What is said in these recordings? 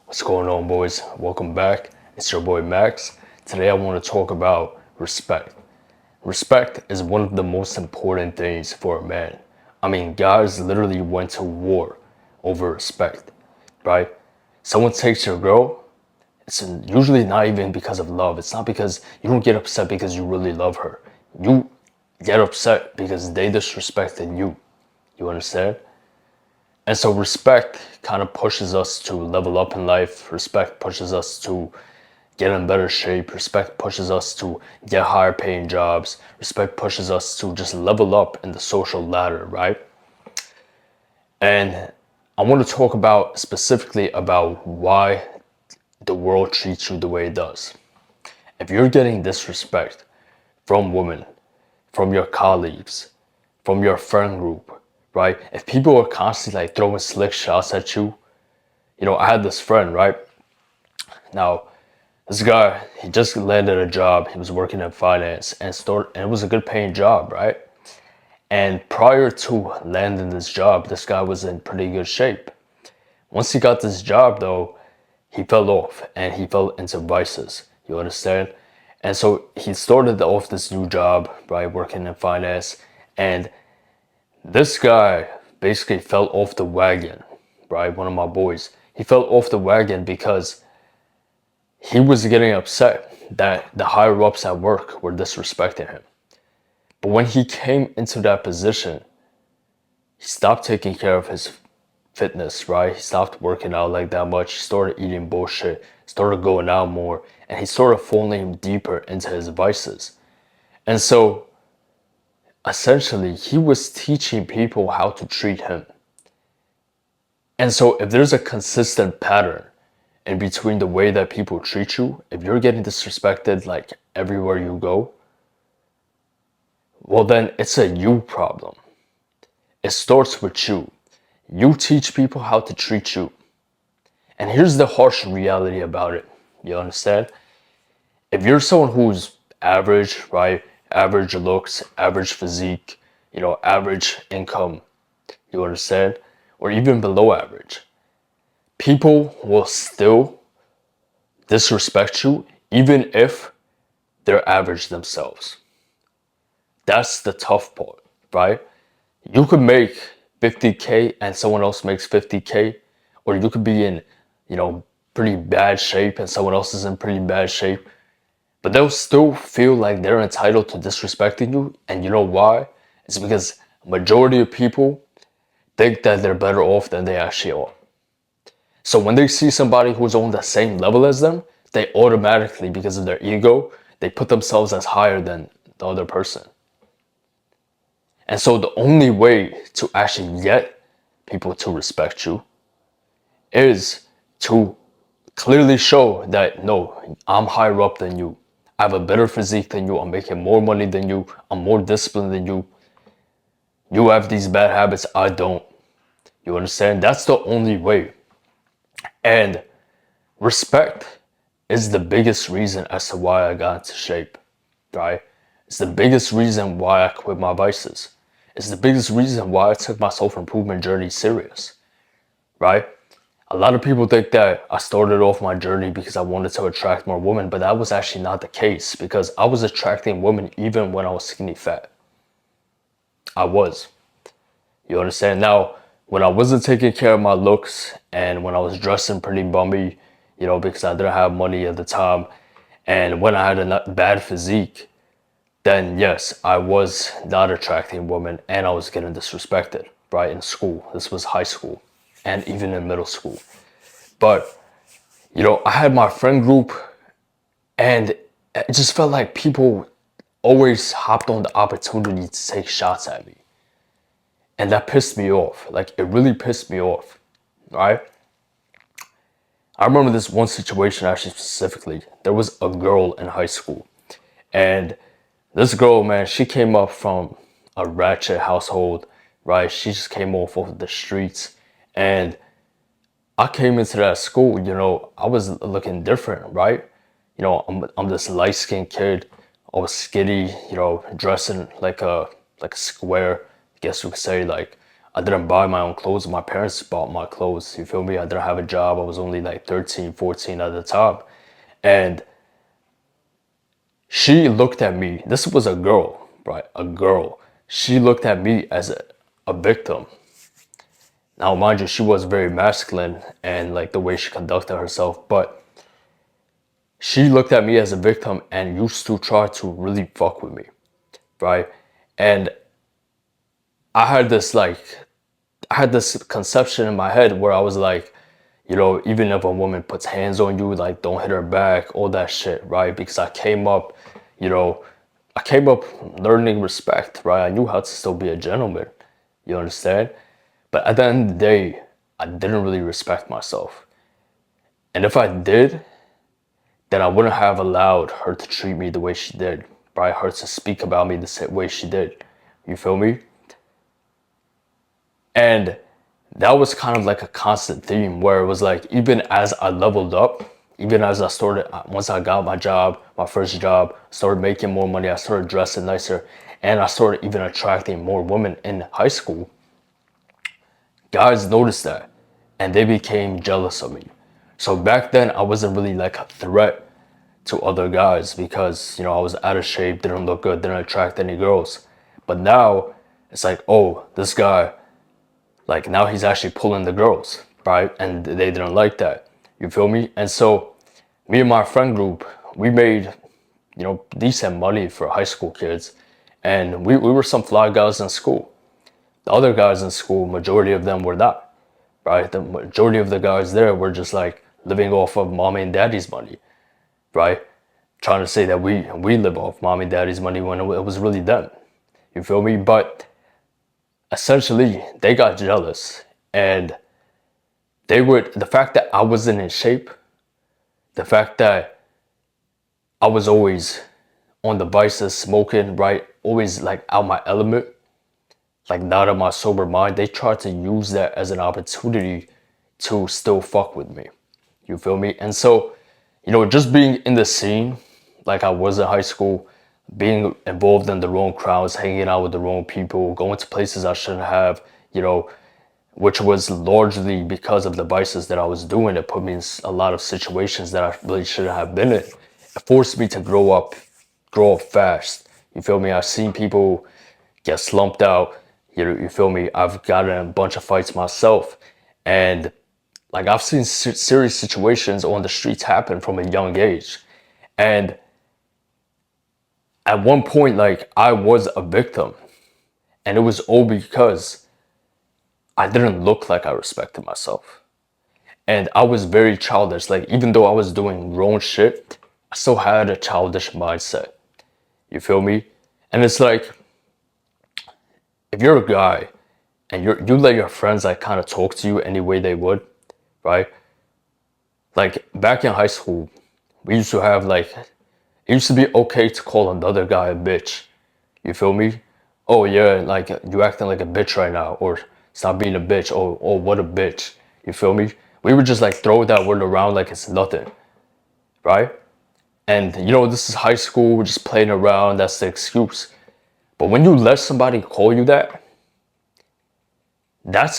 What's going on, boys? Welcome back. It's your boy Max. Today I want to talk about respect. Respect is one of the most important things for a man. I mean, guys literally went to war over respect, right? Someone takes your girl, it's usually not even because of love. It's not because you don't get upset because you really love her. You get upset because they disrespected you. You understand? And so respect kind of pushes us to level up in life. Respect pushes us to get in better shape. Respect pushes us to get higher paying jobs. Respect pushes us to just level up in the social ladder, right? And I want to talk about specifically about why the world treats you the way it does. If you're getting disrespect from women, from your colleagues, from your friend group, right? If people are constantly like throwing slick shots at you, I had this friend, right? Now, this guy, he just landed a job. He was working in finance and it was a good paying job, right? And prior to landing this job, this guy was in pretty good shape. Once he got this job though, he fell off and he fell into vices. You understand? And so he started off this new job, right, working in finance, and this guy basically fell off the wagon, right? One of my boys. He fell off the wagon because he was getting upset that the higher ups at work were disrespecting him. But when he came into that position, he stopped taking care of his fitness, right? He stopped working out like that much. He started eating bullshit, started going out more, and he started falling deeper into his vices. And so essentially, he was teaching people how to treat him. And so if there's a consistent pattern in between the way that people treat you, if you're getting disrespected like everywhere you go, well then it's a you problem. It starts with you. You teach people how to treat you. And here's the harsh reality about it. You understand? If you're someone who's average, right? Average looks, average physique, average income, you understand? Or even below average, people will still disrespect you even if they're average themselves. That's the tough part, right? You could make 50K and someone else makes 50K, or you could be in, pretty bad shape and someone else is in pretty bad shape, but they'll still feel like they're entitled to disrespecting you. And you know why? It's because majority of people think that they're better off than they actually are. So when they see somebody who's on the same level as them, they automatically, because of their ego, they put themselves as higher than the other person. And so the only way to actually get people to respect you is to clearly show that no, I'm higher up than you. I have a better physique than you. I'm making more money than you. I'm more disciplined than you. You have these bad habits. I don't. You understand? That's the only way. And respect is the biggest reason as to why I got into shape, right? It's the biggest reason why I quit my vices. It's the biggest reason why I took my self-improvement journey serious, right? A lot of people think that I started off my journey because I wanted to attract more women, but that was actually not the case because I was attracting women even when I was skinny fat. I was. You understand? Now, when I wasn't taking care of my looks and when I was dressing pretty bummy, because I didn't have money at the time, and when I had a bad physique, then yes, I was not attracting women and I was getting disrespected, right, in school. This was high school and even in middle school. But, I had my friend group and it just felt like people always hopped on the opportunity to take shots at me. And that pissed me off. Like, it really pissed me off, right? I remember this one situation actually specifically. There was a girl in high school. And this girl, man, she came up from a ratchet household, right? She just came off of the streets. And I came into that school, I was looking different, right? I'm this light-skinned kid. I was skinny, dressing like a square. I guess you could say like I didn't buy my own clothes. My parents bought my clothes. You feel me? I didn't have a job. I was only like 13, 14 at the time. And she looked at me. This was a girl, right? A girl. She looked at me as a victim. Now, mind you, she was very masculine and like the way she conducted herself, but she looked at me as a victim and used to try to really fuck with me, right? And I had this like, I had this conception in my head where I was like, you know, even if a woman puts hands on you, like don't hit her back, all that shit, right? Because I came up, you know, I came up learning respect, right? I knew how to still be a gentleman, you understand? But at the end of the day, I didn't really respect myself. And if I did, then I wouldn't have allowed her to treat me the way she did, right? Her to speak about me the same way she did. You feel me? And that was kind of like a constant theme where it was like, even as I leveled up, even as I started, once I got my job, my first job, started making more money, I started dressing nicer, and I started even attracting more women in high school, guys noticed that and they became jealous of me. So back then, I wasn't really like a threat to other guys because, you know, I was out of shape, didn't look good, didn't attract any girls. But now it's like, oh, this guy, like now he's actually pulling the girls, right? And they didn't like that. You feel me? And so me and my friend group, we made, you know, decent money for high school kids. And we were some fly guys in school. The other guys in school, majority of them were not, right? The majority of the guys there were just like living off of mommy and daddy's money, right? Trying to say that we live off mommy and daddy's money when it was really them. You feel me? But essentially, they got jealous, and the fact that I wasn't in shape, the fact that I was always on the vices, smoking, right? Always like out my element, like not in my sober mind, they tried to use that as an opportunity to still fuck with me. You feel me? And so, you know, just being in the scene, like I was in high school, being involved in the wrong crowds, hanging out with the wrong people, going to places I shouldn't have, you know, which was largely because of the vices that I was doing. It put me in a lot of situations that I really shouldn't have been in. It forced me to grow up fast. You feel me? I've seen people get slumped out. You feel me? I've gotten in a bunch of fights myself. And like I've seen serious situations on the streets happen from a young age. And at one point, like I was a victim. And it was all because I didn't look like I respected myself. And I was very childish. Like even though I was doing wrong shit, I still had a childish mindset. You feel me? And it's like, if you're a guy and you let your friends like kind of talk to you any way they would, right? Like back in high school, we used to have like, it used to be okay to call another guy a bitch. You feel me? Oh yeah, like you acting like a bitch right now, or stop being a bitch. Oh, what a bitch. You feel me? We would just like throw that word around like it's nothing, right? And you know, this is high school, we're just playing around, that's the excuse. But when you let somebody call you that,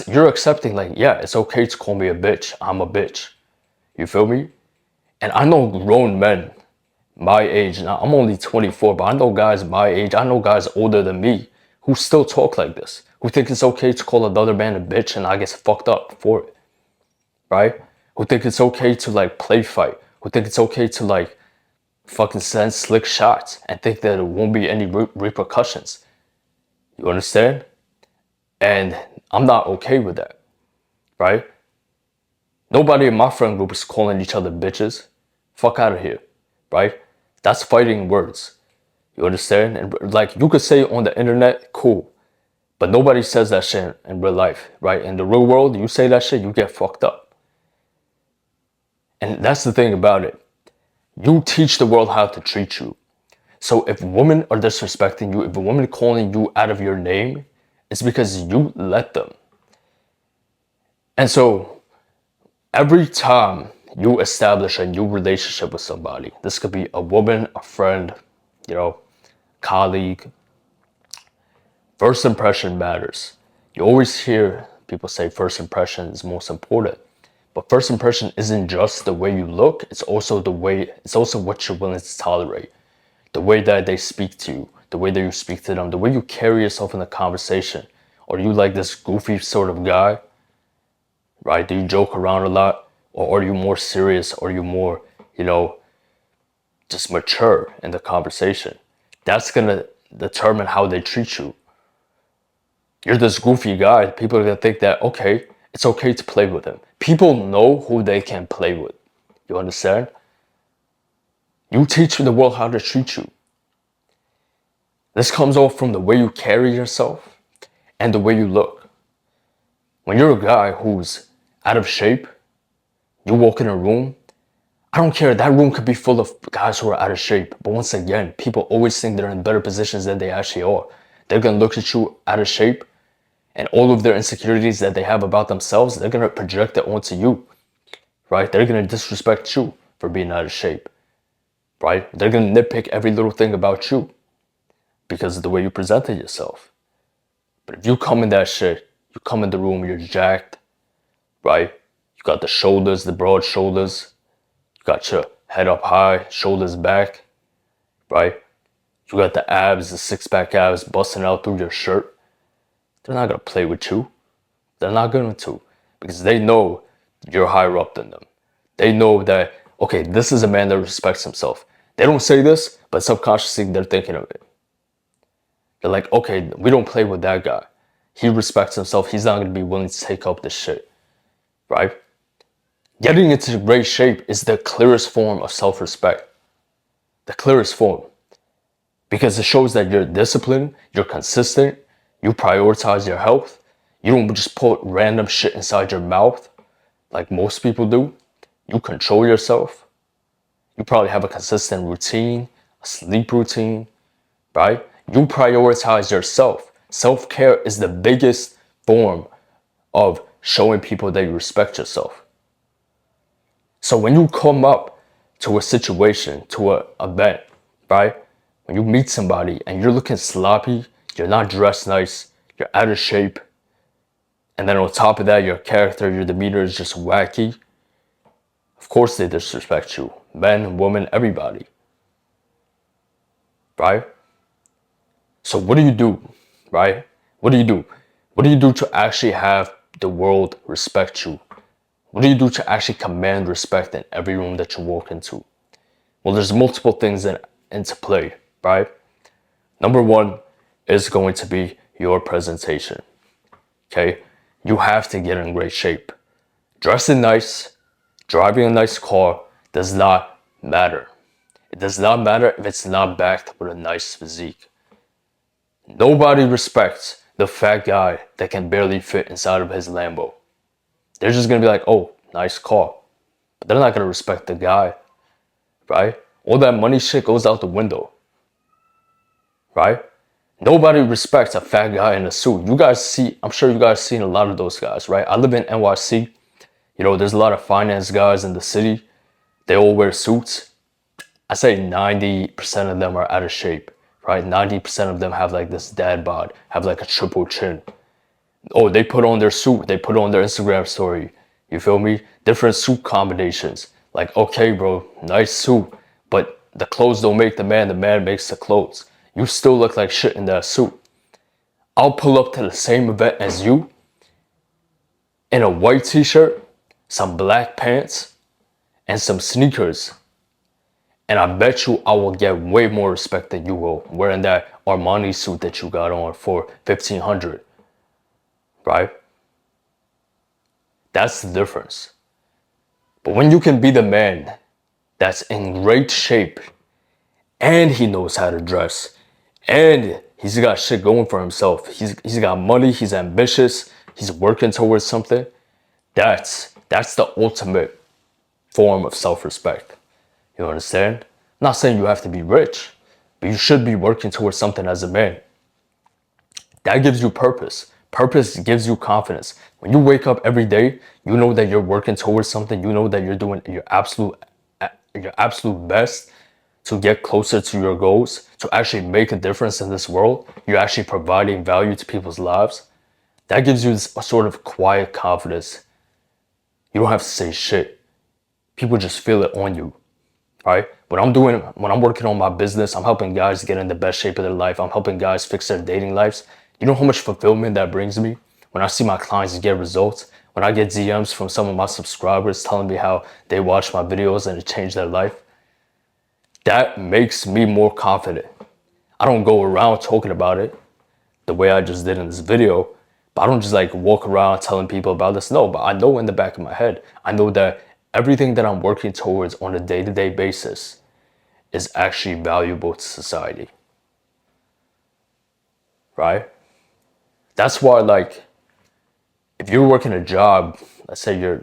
you're accepting like, yeah, it's okay to call me a bitch. I'm a bitch. You feel me? And I know grown men my age, now I'm only 24, but I know guys my age, I know guys older than me who still talk like this, who think it's okay to call another man a bitch and I get fucked up for it, right? Who think it's okay to like play fight, who think it's okay to like fucking send slick shots and think that it won't be any repercussions. You understand? And I'm not okay with that, right? Nobody in my friend group is calling each other bitches. Fuck out of here, right? That's fighting words. You understand? And like you could say it on the internet, cool. But nobody says that shit in real life, right? In the real world, you say that shit, you get fucked up. And that's the thing about it. You teach the world how to treat you. So if women are disrespecting you, if a woman calling you out of your name, it's because you let them. And so every time you establish a new relationship with somebody, this could be a woman, a friend, you know, colleague, first impression matters. You always hear people say first impression is most important. But first impression isn't just the way you look, it's also what you're willing to tolerate. The way that they speak to you, the way that you speak to them, the way you carry yourself in the conversation. Are you like this goofy sort of guy? Right? Do you joke around a lot? Or are you more serious? Or are you more, just mature in the conversation? That's gonna determine how they treat you. You're this goofy guy, people are gonna think that, okay, it's okay to play with him. People know who they can play with. You understand? You teach the world how to treat you. This comes off from the way you carry yourself and the way you look. When you're a guy who's out of shape, you walk in a room, I don't care, that room could be full of guys who are out of shape. But once again, people always think they're in better positions than they actually are. They're gonna look at you out of shape, and all of their insecurities that they have about themselves, they're gonna project it onto you, right? They're gonna disrespect you for being out of shape, right? They're gonna nitpick every little thing about you because of the way you presented yourself. But if you come in that shit, you come in the room, you're jacked, right? You got the shoulders, the broad shoulders, you got your head up high, shoulders back, right? You got the abs, the six-pack abs busting out through your shirt. They're not gonna play with you. They're not going to, because they know you're higher up than them. They know that, okay, this is a man that respects himself. They don't say this, but subconsciously they're thinking of it. They're like, okay, we don't play with that guy. He respects himself. He's not going to be willing to take up this shit, right? Getting into great shape is the clearest form of self-respect. The clearest form. Because it shows that you're disciplined, you're consistent, you prioritize your health. You don't just put random shit inside your mouth like most people do. You control yourself. You probably have a consistent routine, a sleep routine, right? You prioritize yourself. Self-care is the biggest form of showing people that you respect yourself. So when you come up to a situation, to an event, right? When you meet somebody and you're looking sloppy, you're not dressed nice, you're out of shape, and then on top of that, your character, your demeanor is just wacky, of course they disrespect you. Men, women, everybody. Right? So what do you do? Right? What do you do? What do you do to actually have the world respect you? What do you do to actually command respect in every room that you walk into? Well, there's multiple things into play, right? Number one is going to be your presentation. Okay? You have to get in great shape. Dressing nice, driving a nice car does not matter. It does not matter if it's not backed with a nice physique. Nobody respects the fat guy that can barely fit inside of his Lambo. They're just gonna be like, oh, nice car. But they're not gonna respect the guy, right? All that money shit goes out the window, right? Nobody respects a fat guy in a suit. You guys see, I'm sure you guys seen a lot of those guys, right? I live in NYC. There's a lot of finance guys in the city. They all wear suits. I say 90% of them are out of shape, right? 90% of them have like this dad bod, have like a triple chin. Oh, they put on their suit, they put on their Instagram story. You feel me? Different suit combinations. Like, okay, bro, nice suit, but the clothes don't make the man makes the clothes. You still look like shit in that suit. I'll pull up to the same event as you in a white t-shirt, some black pants, and some sneakers. And I bet you I will get way more respect than you will wearing that Armani suit that you got on for $1,500, right? That's the difference. But when you can be the man that's in great shape and he knows how to dress and he's got shit going for himself, he's got money, he's ambitious, he's working towards something, that's the ultimate form of self-respect. You understand? I'm not saying you have to be rich, but you should be working towards something as a man. That gives you purpose. Purpose gives you confidence. When you wake up every day, you know that you're working towards something. You know that you're doing your absolute best to get closer to your goals, to actually make a difference in this world. You're actually providing value to people's lives. That gives you this sort of quiet confidence. You don't have to say shit. People just feel it on you, right? When I'm working on my business, I'm helping guys get in the best shape of their life. I'm helping guys fix their dating lives. You know how much fulfillment that brings me? When I see my clients get results, when I get DMs from some of my subscribers telling me how they watch my videos and it changed their life, that makes me more confident. I don't go around talking about it the way I just did in this video, but I don't just like walk around telling people about this. No, but I know in the back of my head, I know that everything that I'm working towards on a day-to-day basis is actually valuable to society, right? That's why, like, if you're working a job, let's say you're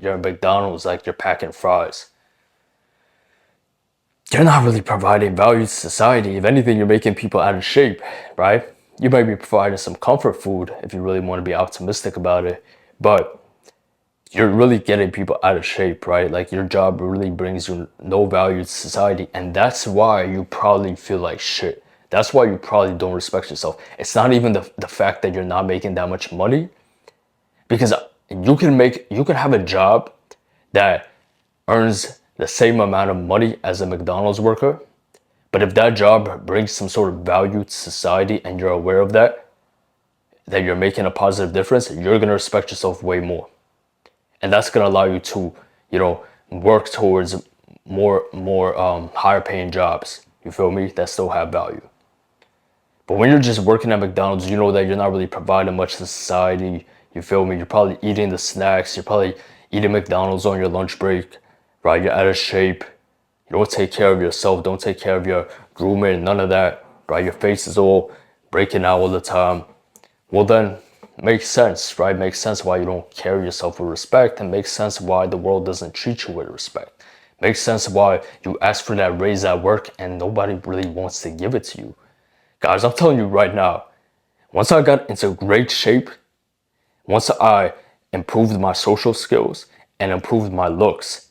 at McDonald's, like you're packing fries, you're not really providing value to society. If anything, you're making people out of shape, right? You might be providing some comfort food if you really want to be optimistic about it, but you're really getting people out of shape, right? Like your job really brings you no value to society, and that's why you probably feel like shit. That's why you probably don't respect yourself. It's not even the fact that you're not making that much money, because you can have a job that earns the same amount of money as a McDonald's worker, but if that job brings some sort of value to society and you're aware of that, that you're making a positive difference, you're gonna respect yourself way more. And that's gonna allow you to, work towards more higher paying jobs. You feel me? That still have value. But when you're just working at McDonald's, you know that you're not really providing much to society. You feel me? You're probably eating the snacks. You're probably eating McDonald's on your lunch break, right? You're out of shape. You don't take care of yourself. Don't take care of your grooming. None of that, right? Your face is all breaking out all the time. Well, then makes sense, right? Makes sense why you don't carry yourself with respect, and makes sense why the world doesn't treat you with respect. Makes sense why you ask for that raise at work and nobody really wants to give it to you. Guys, I'm telling you right now, once I got into great shape, once I improved my social skills and improved my looks,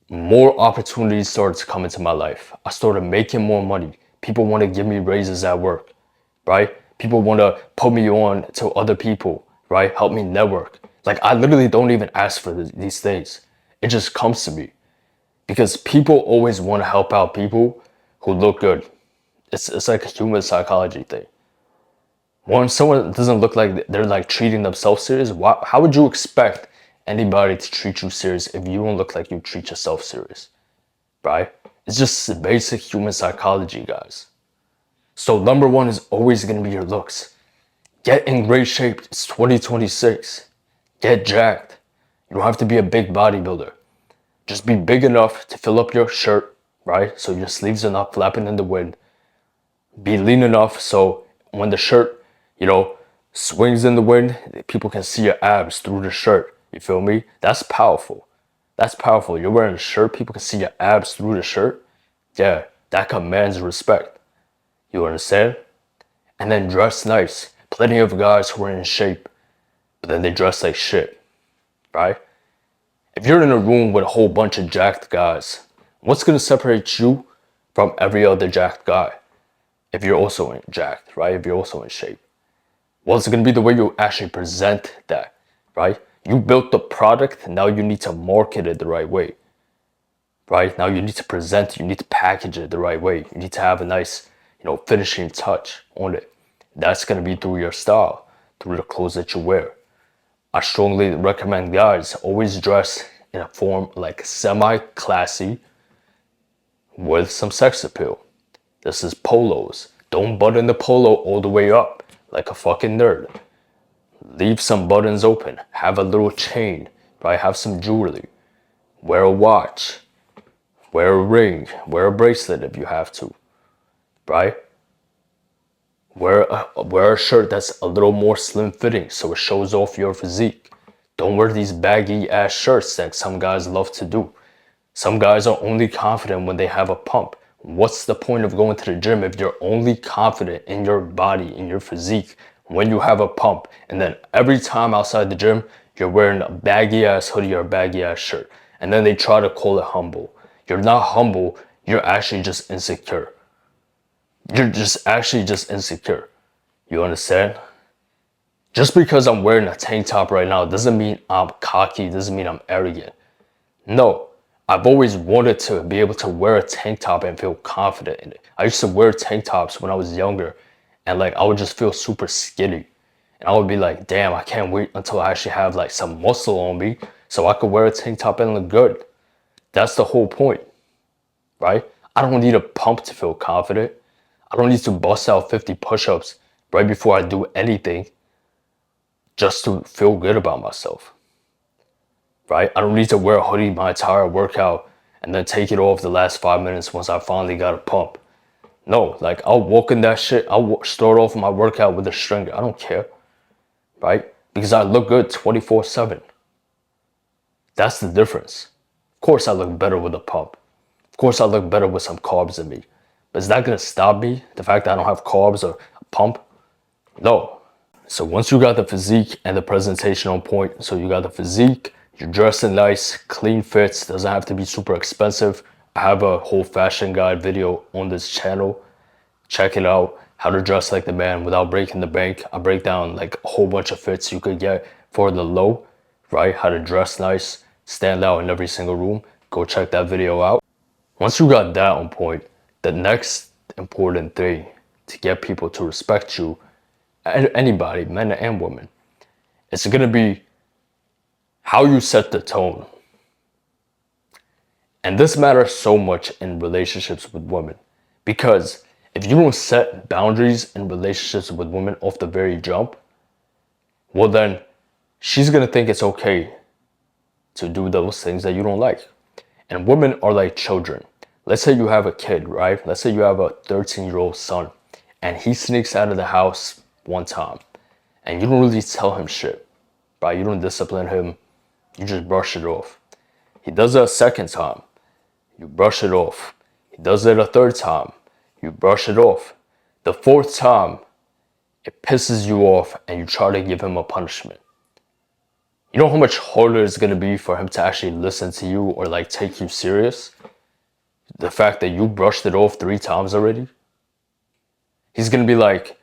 more opportunities started to come into my life. I started making more money. People want to give me raises at work, right? People want to put me on to other people, right? Help me network. Like I literally don't even ask for these things. It just comes to me because people always want to help out people who look good. It's like a human psychology thing. When someone doesn't look like they're like treating themselves serious, how would you expect anybody to treat you serious if you don't look like you treat yourself serious, right? It's just basic human psychology, guys. So number one is always going to be your looks. Get in great shape. It's 2026. Get jacked. You don't have to be a big bodybuilder. Just be big enough to fill up your shirt, right? So your sleeves are not flapping in the wind. Be lean enough so when the shirt, swings in the wind, people can see your abs through the shirt. You feel me? That's powerful. That's powerful. You're wearing a shirt, people can see your abs through the shirt. Yeah, that commands respect. You understand? And then dress nice. Plenty of guys who are in shape, but then they dress like shit, right? If you're in a room with a whole bunch of jacked guys, what's gonna separate you from every other jacked guy? If you're also jacked, right? If you're also in shape. Well, it's gonna be the way you actually present that, right? You built the product, now you need to market it the right way, right? Now you need to present, you need to package it the right way. You need to have a nice, finishing touch on it. That's gonna be through your style, through the clothes that you wear. I strongly recommend guys always dress in a form like semi-classy with some sex appeal. This is polos. Don't button the polo all the way up like a fucking nerd. Leave some buttons open. Have a little chain, right? Have some jewelry. Wear a watch. Wear a ring. Wear a bracelet if you have to, right? Wear a shirt that's a little more slim fitting so it shows off your physique. Don't wear these baggy ass shirts that some guys love to do. Some guys are only confident when they have a pump. What's the point of going to the gym if you're only confident in your body, in your physique, when you have a pump? And then every time outside the gym, you're wearing a baggy ass hoodie or a baggy ass shirt. And then they try to call it humble. You're not humble, you're actually just insecure. You're just actually just insecure. You understand? Just because I'm wearing a tank top right now doesn't mean I'm cocky, doesn't mean I'm arrogant. No, I've always wanted to be able to wear a tank top and feel confident in it. I used to wear tank tops when I was younger, and like I would just feel super skinny. And I would be like, damn, I can't wait until I actually have like some muscle on me so I could wear a tank top and look good. That's the whole point, right? I don't need a pump to feel confident. I don't need to bust out 50 push-ups right before I do anything just to feel good about myself, right? I don't need to wear a hoodie my entire workout and then take it off the last 5 minutes once I finally got a pump. No, like I'll walk in that shit. I'll start off my workout with a string. I don't care, right? Because I look good 24/7. That's the difference. Of course I look better with a pump. Of course I look better with some carbs in me. But is that gonna stop me? The fact that I don't have carbs or a pump? No. So once you got the physique and the presentation on point, so you got the physique, you're dressing nice, clean fits, doesn't have to be super expensive. I have a whole fashion guide video on this channel. Check it out, how to dress like the man without breaking the bank. I break down like a whole bunch of fits you could get for the low, right? How to dress nice, stand out in every single room. Go check that video out. Once you got that on point, the next important thing to get people to respect you, anybody, men and women, it's gonna be how you set the tone. And this matters so much in relationships with women, because if you don't set boundaries in relationships with women off the very jump, well then she's gonna think it's okay to do those things that you don't like. And women are like children. Let's say you have a kid, right? Let's say you have a 13-year-old son and he sneaks out of the house one time and you don't really tell him shit, right? You don't discipline him, you just brush it off. He does it a second time, you brush it off. He does it a third time, you brush it off. The fourth time, it pisses you off and you try to give him a punishment. You know how much harder it's gonna be for him to actually listen to you or like take you serious? The fact that you brushed it off 3 times already? He's gonna be like,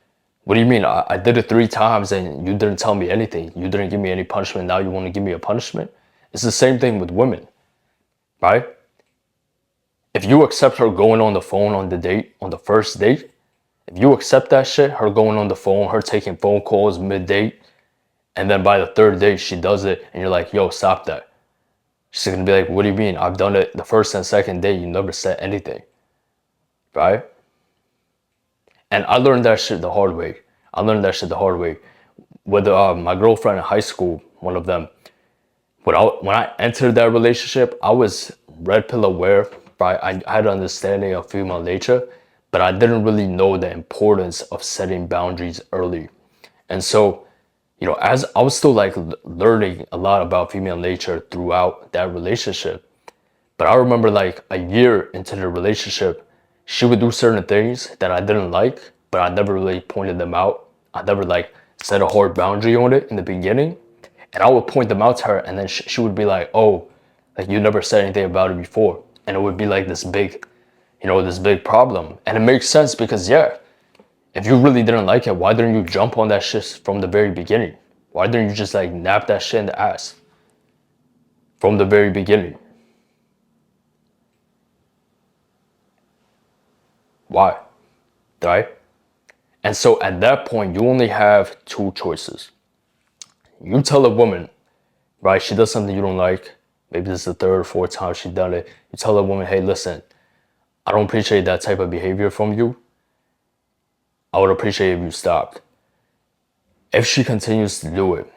what do you mean? I did it 3 times and you didn't tell me anything. You didn't give me any punishment. Now you want to give me a punishment? It's the same thing with women, right? If you accept her going on the phone on the date, on the first date, if you accept that shit, her going on the phone, her taking phone calls mid-date, and then by the third date she does it and you're like, yo, stop that. She's gonna be like, what do you mean? I've done it the first and second date, you never said anything, right? And I learned that shit the hard way. With my girlfriend in high school, one of them, when I entered that relationship, I was red pill aware, right? I had an understanding of female nature, but I didn't really know the importance of setting boundaries early. And so, you know, as I was still like learning a lot about female nature throughout that relationship. But I remember like a year into the relationship, she would do certain things that I didn't like, but I never really pointed them out. I never like set a hard boundary on it in the beginning. And I would point them out to her and then she would be like, oh, like you never said anything about it before. And it would be like this big, this big problem. And it makes sense because yeah, if you really didn't like it, why didn't you jump on that shit from the very beginning? Why didn't you just like nap that shit in the ass from the very beginning? Why? Right? And so at that point, you only have 2 choices. You tell a woman, right, she does something you don't like. Maybe this is the 3rd or 4th time she's done it. You tell a woman, hey, listen, I don't appreciate that type of behavior from you. I would appreciate if you stopped. If she continues to do it,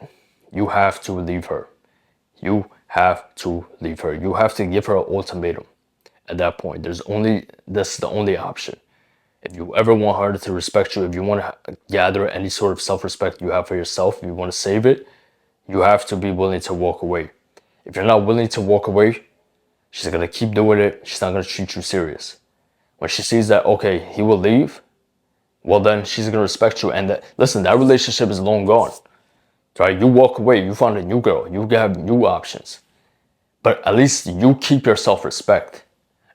you have to leave her. You have to leave her. You have to give her an ultimatum at that point. This is the only option. If you ever want her to respect you, if you want to gather any sort of self-respect you have for yourself, if you want to save it, you have to be willing to walk away. If you're not willing to walk away, she's going to keep doing it. She's not going to treat you serious. When she sees that, okay, he will leave, well then she's going to respect you. And listen, that relationship is long gone. Right? You walk away, you find a new girl, you have new options. But at least you keep your self-respect.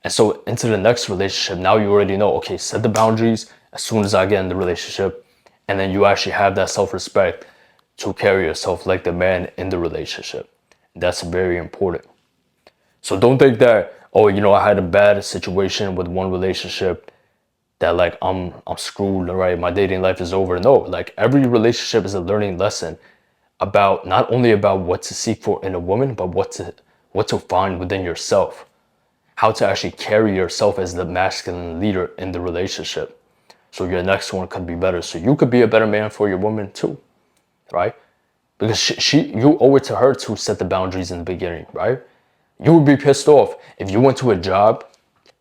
And so into the next relationship, now you already know, okay, set the boundaries as soon as I get in the relationship. And then you actually have that self-respect to carry yourself like the man in the relationship. That's very important. So don't think that, oh, I had a bad situation with one relationship that like I'm screwed, right? My dating life is over. No, like every relationship is a learning lesson about not only about what to seek for in a woman, but what to find within yourself. How to actually carry yourself as the masculine leader in the relationship. So your next one could be better. So you could be a better man for your woman too, right? Because you owe it to her to set the boundaries in the beginning, right? You would be pissed off if you went to a job,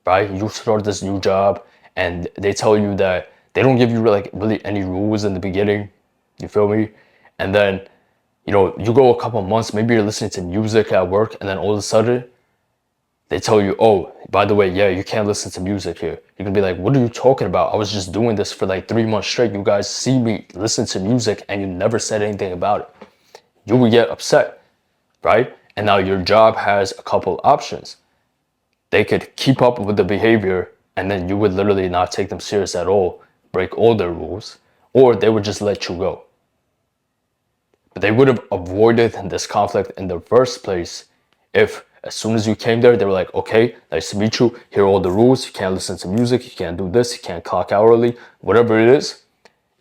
right? You start this new job and they tell you that they don't give you like really any rules in the beginning. You feel me? And then, you go a couple months, maybe you're listening to music at work, and then all of a sudden they tell you, oh, by the way, yeah, you can't listen to music here. You're gonna be like, what are you talking about? I was just doing this for like 3 months straight. You guys see me listen to music and you never said anything about it. You would get upset, right? And now your job has a couple options. They could keep up with the behavior and then you would literally not take them serious at all, break all their rules, or they would just let you go. But they would have avoided this conflict in the first place if, as soon as you came there, they were like, okay, nice to meet you. Here are all the rules. You can't listen to music. You can't do this. You can't clock out early. Whatever it is,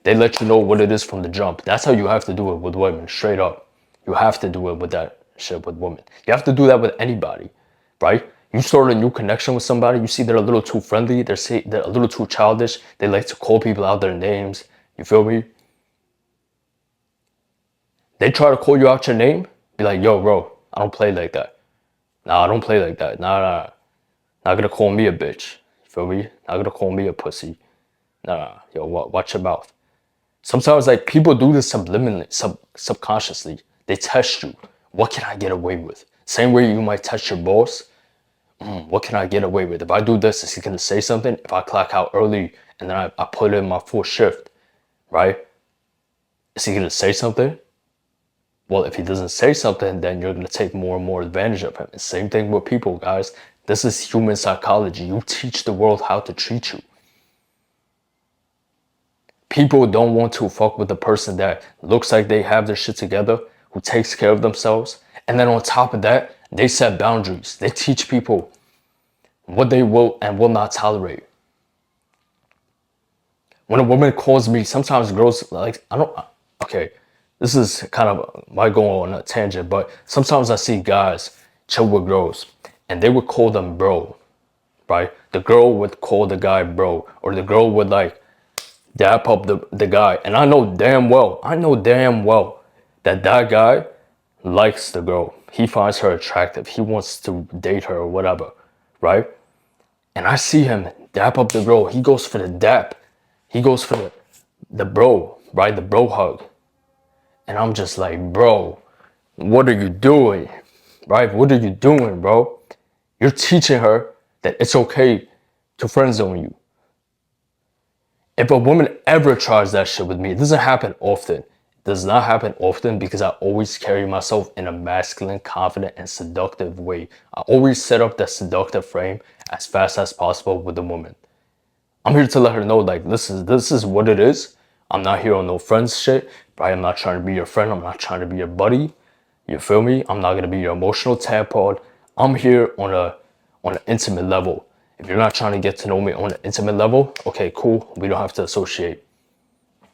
they let you know what it is from the jump. That's how you have to do it with women, straight up. You have to do it with that shit with women. You have to do that with anybody, right? You start a new connection with somebody. You see they're a little too friendly. They're a little too childish. They like to call people out their names. You feel me? They try to call you out your name, be like, yo, bro, I don't play like that. Nah, I don't play like that. Nah. Not gonna call me a bitch. You feel me? Not gonna call me a pussy. Nah. Yo, watch your mouth. Sometimes, like, people do this subliminally, subconsciously. They test you. What can I get away with? Same way you might test your boss. What can I get away with? If I do this, is he gonna say something? If I clock out early and then I put in my full shift, right? Is he gonna say something? Well, if he doesn't say something, then you're going to take more and more advantage of him. And same thing with people, guys. This is human psychology. You teach the world how to treat you. People don't want to fuck with the person that looks like they have their shit together, who takes care of themselves. And then on top of that, they set boundaries. They teach people what they will and will not tolerate. When a woman calls me, sometimes girls like, okay, this is kind of, might go on a tangent, but sometimes I see guys chill with girls and they would call them bro, right? The girl would call the guy bro, or the girl would like dap up the guy. And I know damn well that that guy likes the girl. He finds her attractive. He wants to date her or whatever, right? And I see him dap up the girl. He goes for the dap. He goes for the bro, right? The bro hug. And I'm just like, bro, what are you doing? Right? What are you doing, bro? You're teaching her that it's okay to friend zone you. If a woman ever tries that shit with me, it doesn't happen often. It does not happen often because I always carry myself in a masculine, confident, and seductive way. I always set up that seductive frame as fast as possible with a woman. I'm here to let her know, like, this is what it is. I'm not here on no friends shit, right? I'm not trying to be your friend. I'm not trying to be your buddy. You feel me? I'm not gonna be your emotional tadpole. I'm here on an intimate level. If you're not trying to get to know me on an intimate level, okay, cool. We don't have to associate.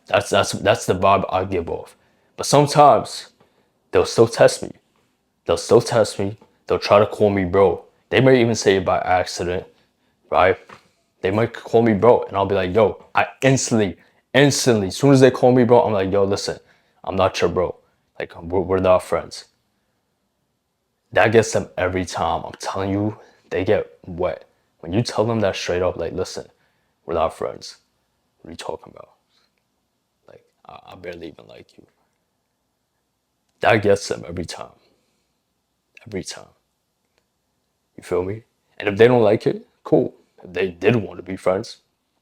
That's the vibe I give off. But sometimes they'll still test me. They'll still test me. They'll try to call me bro. They may even say it by accident, right? They might call me bro, and I'll be like, yo, I instantly, as soon as they call me bro, I'm like, yo, listen, I'm not your bro. Like, we're not friends. That gets them every time. I'm telling you, they get wet. When you tell them that straight up, like, listen, we're not friends. What are you talking about? Like, I barely even like you. That gets them every time. Every time. You feel me? And if they don't like it, cool. If they did want to be friends,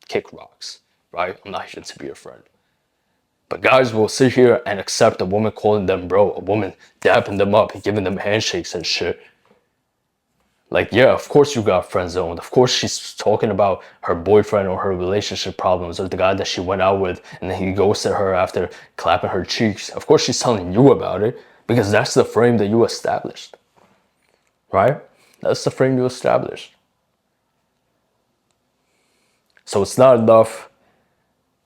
kick rocks, right? I'm not here to be a friend. But guys will sit here and accept a woman calling them bro, a woman dapping them up, giving them handshakes and shit. Like, yeah, of course you got friend zoned. Of course she's talking about her boyfriend or her relationship problems or the guy that she went out with and then he ghosted her after clapping her cheeks. Of course she's telling you about it because that's the frame that you established, right? That's the frame you established. So it's not enough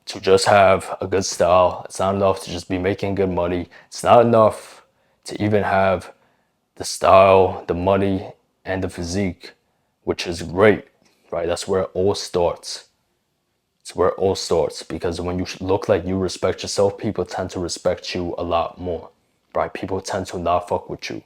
to just have a good style. It's not enough to just be making good money. It's not enough to even have the style, the money, and the physique, which is great, right? That's where it all starts. It's where it all starts because when you look like you respect yourself, people tend to respect you a lot more, right? People tend to not fuck with you.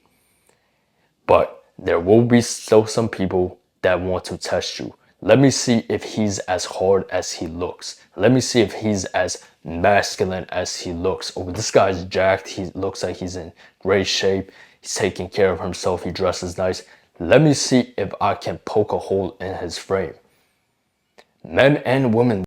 But there will be still some people that want to test you. Let me see if he's as hard as he looks. Let me see if he's as masculine as he looks. Oh, this guy's jacked. He looks like he's in great shape. He's taking care of himself. He dresses nice. Let me see if I can poke a hole in his frame. Men and women